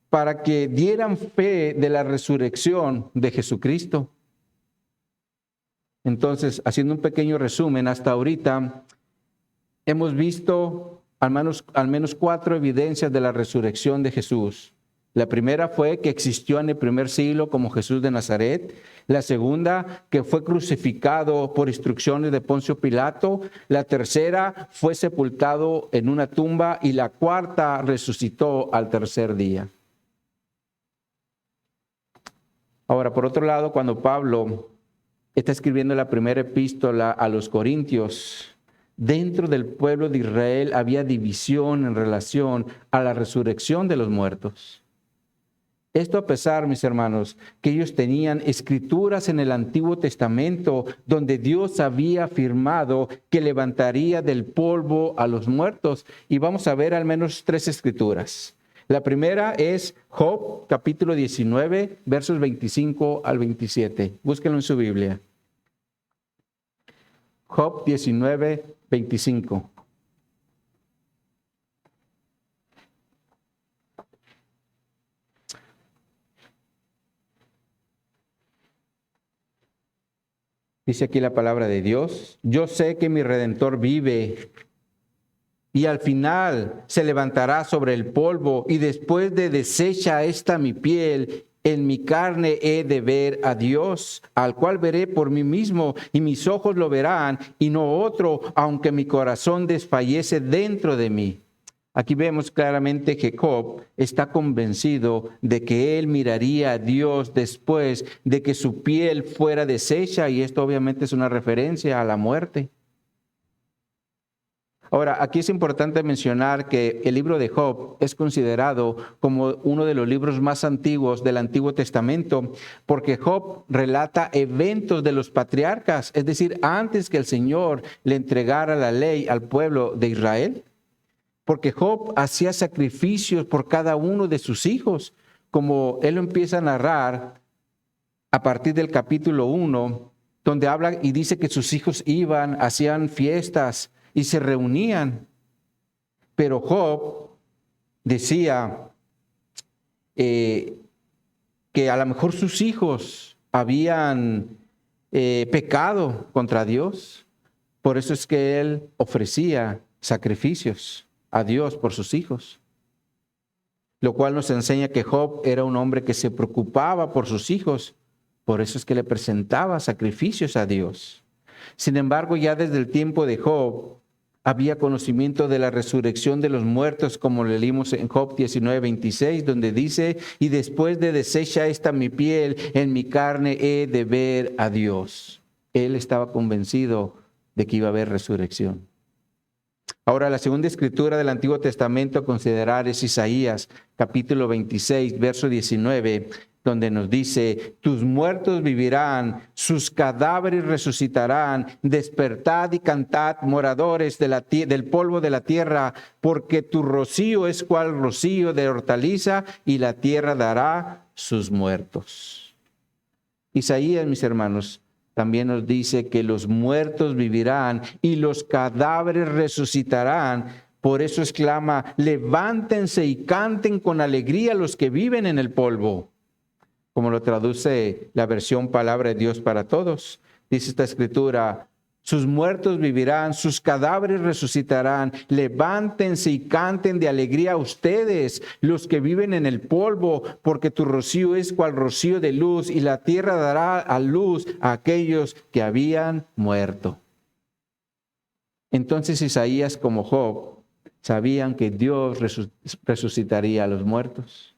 para que dieran fe de la resurrección de Jesucristo. Entonces, haciendo un pequeño resumen, hasta ahorita hemos visto al menos 4 evidencias de la resurrección de Jesús. La primera fue que existió en el primer siglo como Jesús de Nazaret. La segunda, que fue crucificado por instrucciones de Poncio Pilato. La tercera, fue sepultado en una tumba. Y la cuarta, resucitó al tercer día. Ahora, por otro lado, cuando Pablo está escribiendo la primera epístola a los Corintios, dentro del pueblo de Israel había división en relación a la resurrección de los muertos. Esto a pesar, mis hermanos, que ellos tenían escrituras en el Antiguo Testamento donde Dios había afirmado que levantaría del polvo a los muertos. Y vamos a ver al menos 3 escrituras. La primera es Job, capítulo 19, versos 25 al 27. Búsquenlo en su Biblia. Job 19, 25. Dice aquí la palabra de Dios: yo sé que mi Redentor vive y al final se levantará sobre el polvo, y después de deshecha esta mi piel, en mi carne he de ver a Dios, al cual veré por mí mismo, y mis ojos lo verán, y no otro, aunque mi corazón desfallece dentro de mí. Aquí vemos claramente que Job está convencido de que él miraría a Dios después de que su piel fuera deshecha, y esto obviamente es una referencia a la muerte. Ahora, aquí es importante mencionar que el libro de Job es considerado como uno de los libros más antiguos del Antiguo Testamento, porque Job relata eventos de los patriarcas, es decir, antes que el Señor le entregara la ley al pueblo de Israel. Porque Job hacía sacrificios por cada uno de sus hijos, como él lo empieza a narrar a partir del capítulo 1, donde habla y dice que sus hijos iban, hacían fiestas y se reunían. Pero Job decía que a lo mejor sus hijos habían pecado contra Dios. Por eso es que él ofrecía sacrificios a Dios por sus hijos, lo cual nos enseña que Job era un hombre que se preocupaba por sus hijos, por eso es que le presentaba sacrificios a Dios. Sin embargo, ya desde el tiempo de Job había conocimiento de la resurrección de los muertos, como leímos en Job 19, 26, donde dice: y después de deshecha esta mi piel, en mi carne he de ver a Dios. Él estaba convencido de que iba a haber resurrección. Ahora, la segunda escritura del Antiguo Testamento a considerar es Isaías, capítulo 26, verso 19, donde nos dice: tus muertos vivirán, sus cadáveres resucitarán, despertad y cantad, moradores del polvo de la tierra, porque tu rocío es cual rocío de hortaliza, y la tierra dará sus muertos. Isaías, mis hermanos, también nos dice que los muertos vivirán y los cadáveres resucitarán. Por eso exclama: levántense y canten con alegría los que viven en el polvo. Como lo traduce la versión Palabra de Dios para Todos. Dice esta escritura: sus muertos vivirán, sus cadáveres resucitarán. Levántense y canten de alegría ustedes, los que viven en el polvo, porque tu rocío es cual rocío de luz, y la tierra dará a luz a aquellos que habían muerto. Entonces Isaías, como Job, sabían que Dios resucitaría a los muertos.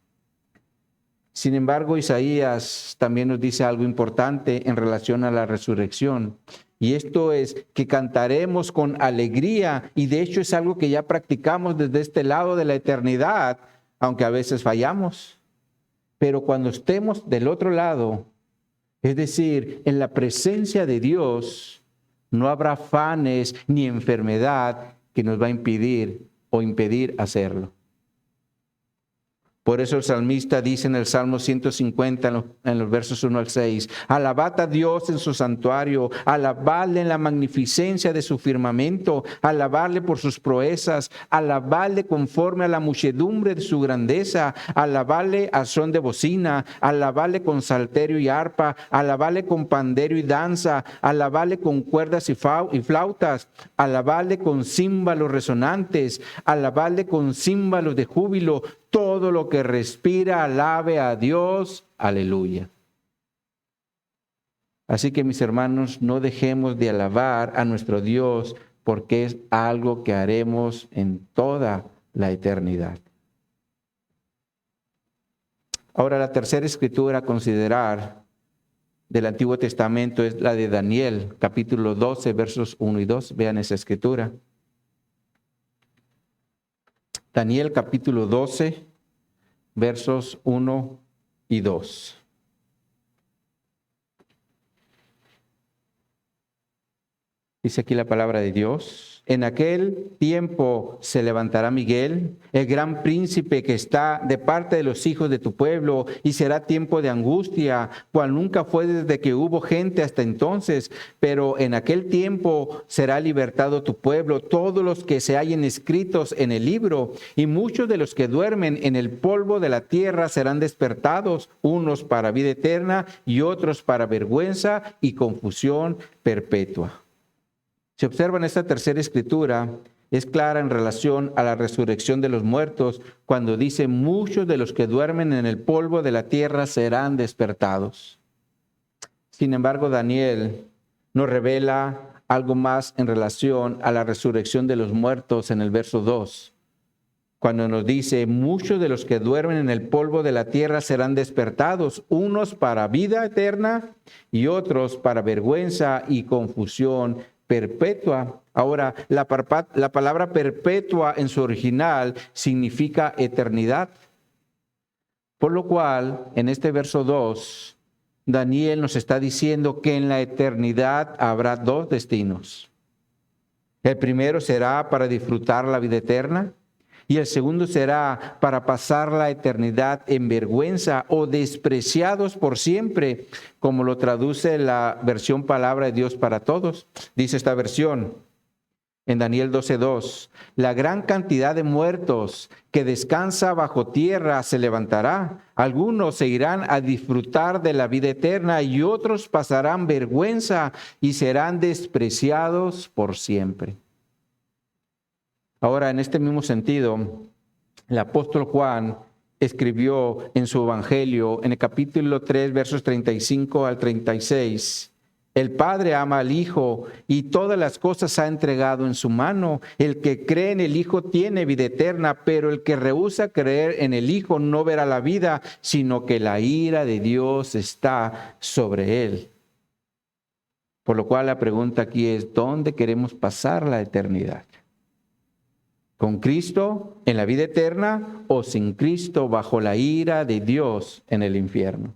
Sin embargo, Isaías también nos dice algo importante en relación a la resurrección. Y esto es que cantaremos con alegría, y de hecho es algo que ya practicamos desde este lado de la eternidad, aunque a veces fallamos. Pero cuando estemos del otro lado, es decir, en la presencia de Dios, no habrá afanes ni enfermedad que nos va a impedir hacerlo. Por eso el salmista dice en el Salmo 150, en los versos 1 al 6, alabad a Dios en su santuario, alabadle en la magnificencia de su firmamento, alabadle por sus proezas, alabadle conforme a la muchedumbre de su grandeza, alabadle a son de bocina, alabadle con salterio y arpa, alabadle con pandero y danza, alabadle con cuerdas y flautas, alabadle con címbalos resonantes, alabadle con címbalos de júbilo. Todo lo que respira, alabe a Dios. Aleluya. Así que mis hermanos, no dejemos de alabar a nuestro Dios porque es algo que haremos en toda la eternidad. Ahora, la tercera escritura a considerar del Antiguo Testamento es la de Daniel, capítulo 12, versos 1 y 2. Vean esa escritura. Daniel capítulo 12, versos 1 y 2. Dice aquí la palabra de Dios. En aquel tiempo se levantará Miguel, el gran príncipe que está de parte de los hijos de tu pueblo, y será tiempo de angustia, cual nunca fue desde que hubo gente hasta entonces. Pero en aquel tiempo será libertado tu pueblo, todos los que se hallen escritos en el libro, y muchos de los que duermen en el polvo de la tierra serán despertados, unos para vida eterna y otros para vergüenza y confusión perpetua. Si observan esta tercera escritura, es clara en relación a la resurrección de los muertos, cuando dice, muchos de los que duermen en el polvo de la tierra serán despertados. Sin embargo, Daniel nos revela algo más en relación a la resurrección de los muertos en el verso 2. Cuando nos dice, muchos de los que duermen en el polvo de la tierra serán despertados, unos para vida eterna y otros para vergüenza y confusión perpetua. Ahora, la palabra perpetua en su original significa eternidad. Por lo cual, en este verso 2, Daniel nos está diciendo que en la eternidad habrá dos destinos. El primero será para disfrutar la vida eterna, y el segundo será para pasar la eternidad en vergüenza o despreciados por siempre, como lo traduce la versión Palabra de Dios para Todos. Dice esta versión en Daniel 12:2, la gran cantidad de muertos que descansa bajo tierra se levantará. Algunos se irán a disfrutar de la vida eterna y otros pasarán vergüenza y serán despreciados por siempre. Ahora, en este mismo sentido, el apóstol Juan escribió en su evangelio, en el capítulo 3, versos 35 al 36, el Padre ama al Hijo y todas las cosas ha entregado en su mano. El que cree en el Hijo tiene vida eterna, pero el que rehúsa creer en el Hijo no verá la vida, sino que la ira de Dios está sobre él. Por lo cual la pregunta aquí es, ¿dónde queremos pasar la eternidad? ¿Con Cristo en la vida eterna o sin Cristo bajo la ira de Dios en el infierno?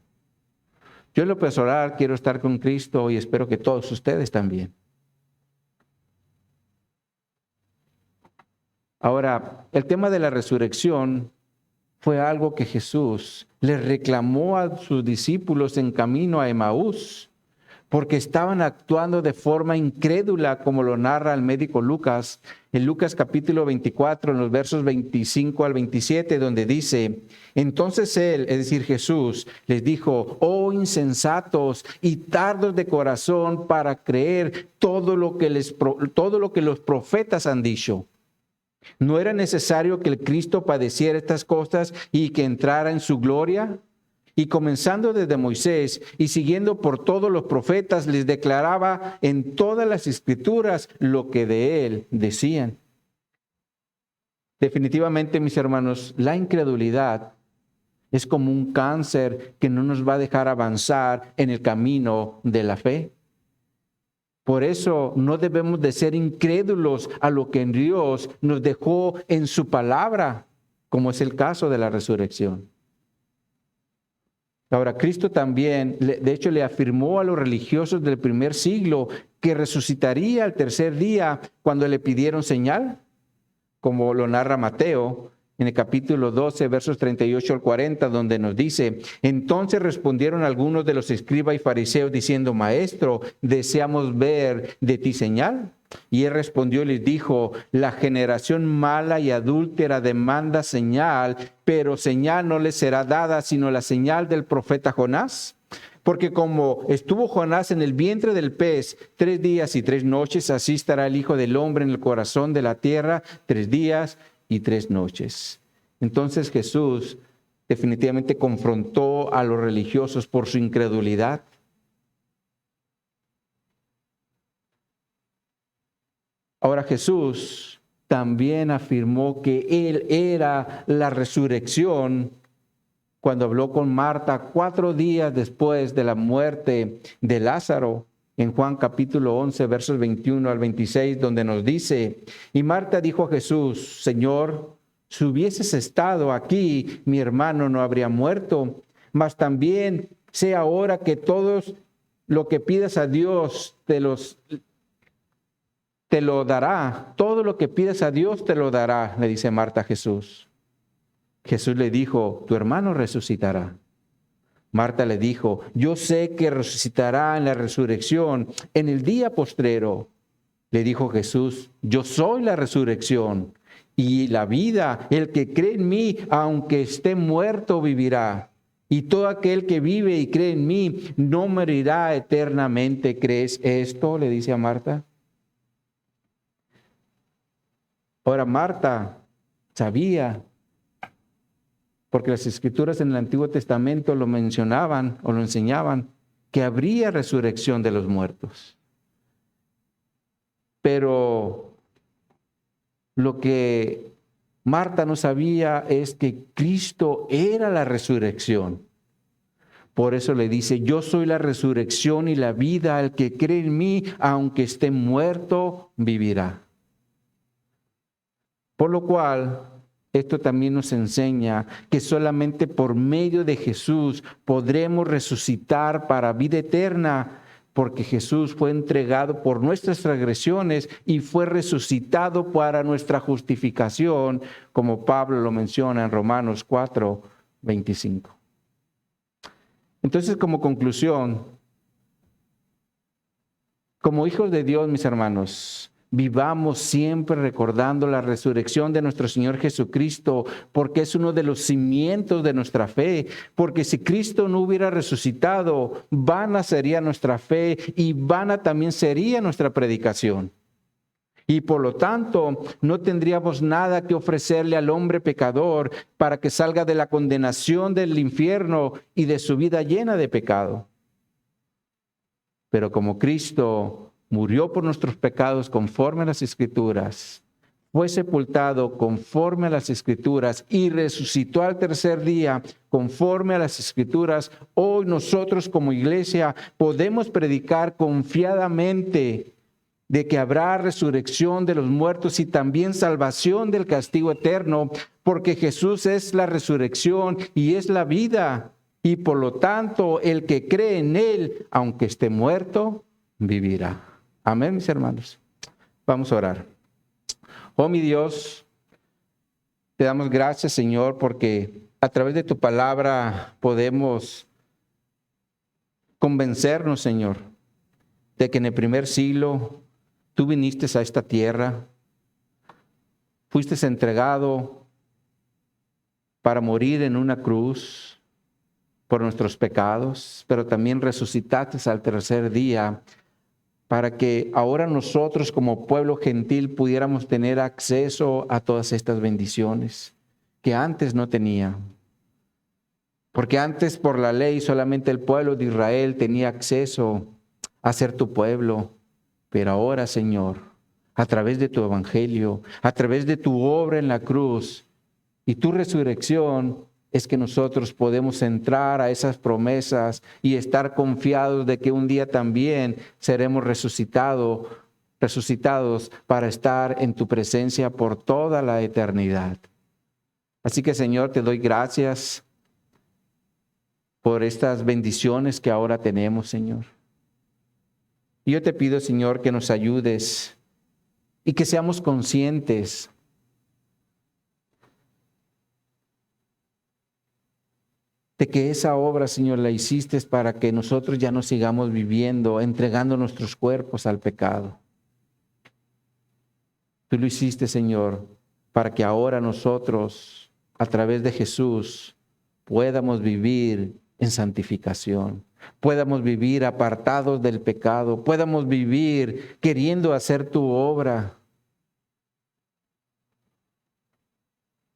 Yo en lo personal quiero estar con Cristo y espero que todos ustedes también. Ahora, el tema de la resurrección fue algo que Jesús le reclamó a sus discípulos en camino a Emaús, porque estaban actuando de forma incrédula, como lo narra el médico Lucas, en Lucas capítulo 24, en los versos 25 al 27, donde dice, entonces él, es decir Jesús, les dijo, oh insensatos y tardos de corazón para creer todo lo que los profetas han dicho. ¿No era necesario que el Cristo padeciera estas cosas y que entrara en su gloria? Y comenzando desde Moisés y siguiendo por todos los profetas, les declaraba en todas las escrituras lo que de él decían. Definitivamente, mis hermanos, la incredulidad Es como un cáncer que no nos va a dejar avanzar en el camino de la fe. Por eso no debemos de ser incrédulos a lo que Dios nos dejó en su palabra, como es el caso de la resurrección. Ahora, Cristo también, de hecho, le afirmó a los religiosos del primer siglo que resucitaría al tercer día cuando le pidieron señal, como lo narra Mateo en el capítulo 12, versos 38 al 40, donde nos dice: entonces respondieron algunos de los escribas y fariseos diciendo: Maestro, deseamos ver de ti señal. Y él respondió y les dijo: la generación mala y adúltera demanda señal, pero señal no les será dada sino la señal del profeta Jonás. Porque como estuvo Jonás en el vientre del pez 3 días y 3 noches, así estará el Hijo del Hombre en el corazón de la tierra 3 días y 3 noches. Entonces Jesús definitivamente confrontó a los religiosos por su incredulidad. Ahora Jesús también afirmó que Él era la resurrección cuando habló con Marta 4 días después de la muerte de Lázaro, en Juan capítulo 11, versos 21 al 26, donde nos dice: y Marta dijo a Jesús: Señor, si hubieses estado aquí, mi hermano no habría muerto. Mas también sé ahora que todos lo que pidas a Dios te lo dará. Todo lo que pidas a Dios te lo dará, le dice Marta a Jesús. Jesús le dijo: tu hermano resucitará. Marta le dijo: yo sé que resucitará en la resurrección, en el día postrero. Le dijo Jesús: yo soy la resurrección y la vida. El que cree en mí, aunque esté muerto, vivirá. Y todo aquel que vive y cree en mí, no morirá eternamente. ¿Crees esto?, le dice a Marta. Ahora Marta sabía, porque las Escrituras en el Antiguo Testamento lo mencionaban o lo enseñaban, que habría resurrección de los muertos. Pero lo que Marta no sabía es que Cristo era la resurrección. Por eso le dice: yo soy la resurrección y la vida. El que cree en mí, aunque esté muerto, vivirá. Por lo cual, esto también nos enseña que solamente por medio de Jesús podremos resucitar para vida eterna, porque Jesús fue entregado por nuestras transgresiones y fue resucitado para nuestra justificación, como Pablo lo menciona en Romanos 4, 25. Entonces, como conclusión, como hijos de Dios, mis hermanos, vivamos siempre recordando la resurrección de nuestro Señor Jesucristo, porque es uno de los cimientos de nuestra fe. Porque si Cristo no hubiera resucitado, vana sería nuestra fe y vana también sería nuestra predicación. Y por lo tanto, no tendríamos nada que ofrecerle al hombre pecador para que salga de la condenación del infierno y de su vida llena de pecado. Pero como Cristo murió por nuestros pecados conforme a las Escrituras, fue sepultado conforme a las Escrituras y resucitó al tercer día conforme a las Escrituras, hoy nosotros como iglesia podemos predicar confiadamente de que habrá resurrección de los muertos y también salvación del castigo eterno, porque Jesús es la resurrección y es la vida. Y por lo tanto, el que cree en Él, aunque esté muerto, vivirá. Amén, mis hermanos. Vamos a orar. Oh, mi Dios, te damos gracias, Señor, porque a través de tu palabra podemos convencernos, Señor, de que en el primer siglo tú viniste a esta tierra, fuiste entregado para morir en una cruz por nuestros pecados, pero también resucitaste al tercer día para que ahora nosotros como pueblo gentil pudiéramos tener acceso a todas estas bendiciones que antes no tenía. Porque antes por la ley solamente el pueblo de Israel tenía acceso a ser tu pueblo. Pero ahora, Señor, a través de tu evangelio, a través de tu obra en la cruz y tu resurrección, es que nosotros podemos entrar a esas promesas y estar confiados de que un día también seremos resucitados para estar en tu presencia por toda la eternidad. Así que, Señor, te doy gracias por estas bendiciones que ahora tenemos, Señor. Y yo te pido, Señor, que nos ayudes y que seamos conscientes de que esa obra, Señor, la hiciste para que nosotros ya no sigamos viviendo, entregando nuestros cuerpos al pecado. Tú lo hiciste, Señor, para que ahora nosotros, a través de Jesús, podamos vivir en santificación, podamos vivir apartados del pecado, podamos vivir queriendo hacer tu obra.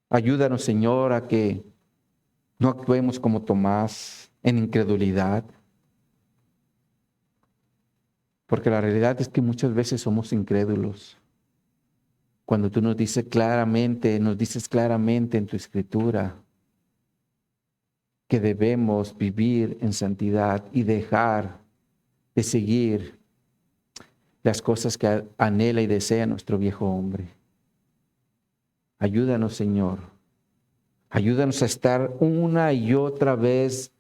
Ayúdanos, Señor, a que no actuemos como Tomás en incredulidad, porque la realidad es que muchas veces somos incrédulos. Cuando tú nos dices claramente en tu Escritura que debemos vivir en santidad y dejar de seguir las cosas que anhela y desea nuestro viejo hombre. Ayúdanos, Señor. Ayúdanos a estar una y otra vez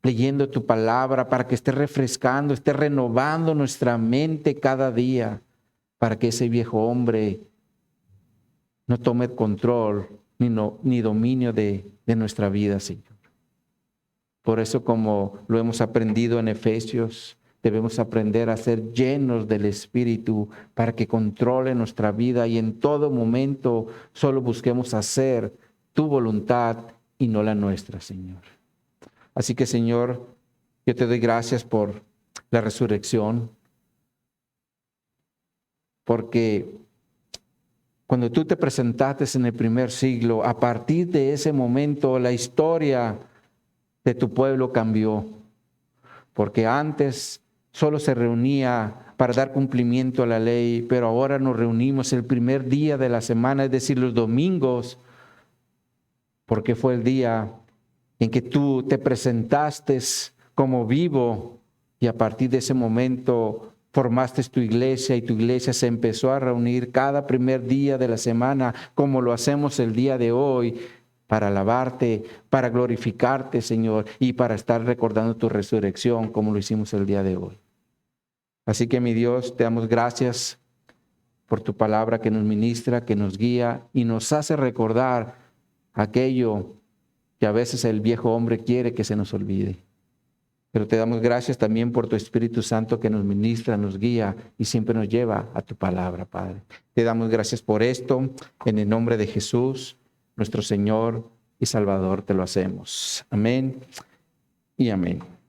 leyendo tu palabra para que esté refrescando, esté renovando nuestra mente cada día, para que ese viejo hombre no tome control ni dominio de nuestra vida, Señor. Por eso, como lo hemos aprendido en Efesios, debemos aprender a ser llenos del Espíritu para que controle nuestra vida y en todo momento solo busquemos hacer tu voluntad y no la nuestra, Señor. Así que, Señor, yo te doy gracias por la resurrección, porque cuando tú te presentaste en el primer siglo, a partir de ese momento la historia de tu pueblo cambió, porque antes solo se reunía para dar cumplimiento a la ley, pero ahora nos reunimos el primer día de la semana, es decir, los domingos, porque fue el día en que tú te presentaste como vivo y a partir de ese momento formaste tu iglesia y tu iglesia se empezó a reunir cada primer día de la semana como lo hacemos el día de hoy para alabarte, para glorificarte, Señor, y para estar recordando tu resurrección como lo hicimos el día de hoy. Así que, mi Dios, te damos gracias por tu palabra que nos ministra, que nos guía y nos hace recordar aquello que a veces el viejo hombre quiere que se nos olvide. Pero te damos gracias también por tu Espíritu Santo que nos ministra, nos guía y siempre nos lleva a tu palabra, Padre. Te damos gracias por esto. En el nombre de Jesús, nuestro Señor y Salvador, te lo hacemos. Amén y amén.